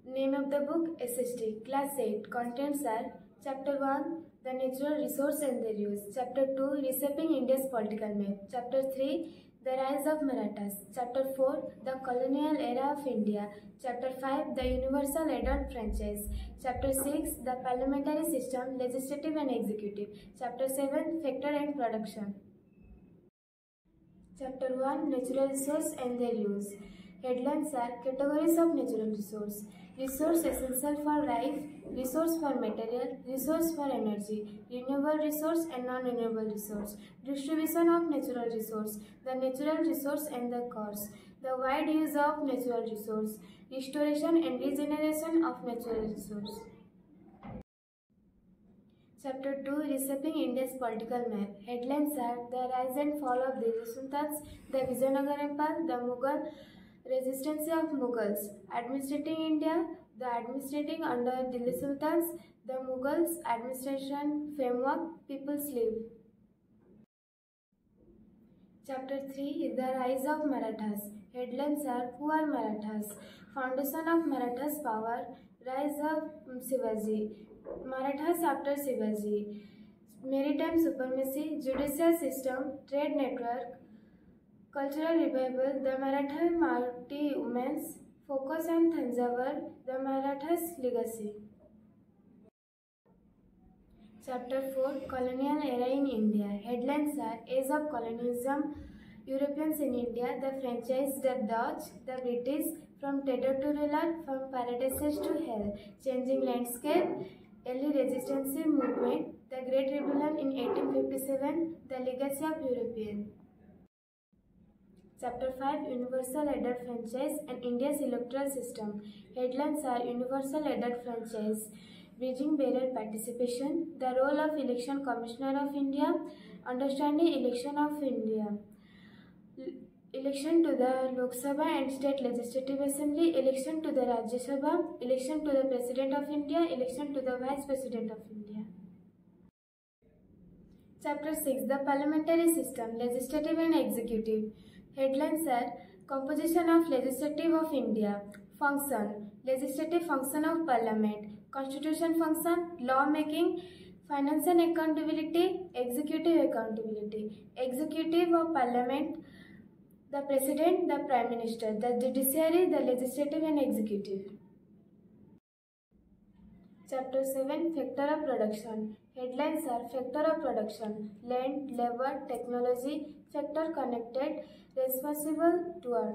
Name of the book SST, Class 8. Contents are Chapter 1, The Natural Resource and Their Use. Chapter 2, Reshaping India's Political Map. Chapter 3, The Rise of Marathas. Chapter 4, The Colonial Era of India. Chapter 5, The Universal Adult Franchise. Chapter 6, The Parliamentary System, Legislative and Executive. Chapter 7, Factor and Production. Chapter 1, Natural Resource and Their Use. Headlines are Categories of Natural Resource. Resource essential for life, resource for material, resource for energy, renewable resource and non-renewable resource. Distribution of natural resource, the natural resource and the cause, the wide use of natural resource, restoration and regeneration of natural resource. Chapter 2, Reshaping India's Political Map. Headlines are The Rise and Fall of Delhi Sultans, the Vijayanagar Empire, the Mughal Resistance of Mughals, Administrating India, the Administrating under Delhi Sultans, the Mughals Administration Framework, People's Live. Chapter 3, The Rise of Marathas. Headlines are Who are Marathas? Foundation of Marathas Power, Rise of Shivaji, Marathas after Shivaji, Maritime Supremacy, Judicial System, Trade Network, Cultural Revival, the Maratha Marti Women's, Focus on Thanjavur, the Marathas Legacy. Chapter 4, Colonial Era in India. Headlines are Age of Colonialism, Europeans in India, the franchise, the Dutch, the British, from terror to ruler, from paradises to hell, changing landscape, early resistance movement, the Great Rebellion in 1857, the legacy of European. Chapter 5, Universal Adult Franchise and India's Electoral System. Headlines are Universal Adult Franchise, Bridging Barrier Participation, the role of Election Commissioner of India, Understanding Election of India, Election to the Lok Sabha and State Legislative Assembly, Election to the Rajya Sabha, Election to the President of India, Election to the Vice President of India. Chapter 6, The Parliamentary System, Legislative and Executive. Headlines are Composition of Legislative of India, Function, Legislative Function of Parliament, Constitution Function, Law Making, Finance and Accountability, Executive Accountability, Executive of Parliament, the President, the Prime Minister, the Judiciary, the Legislative and Executive. Chapter 7, Factor of Production. Headlines are Factor of Production, Land, Labor, Technology, Factor Connected, Responsible toward.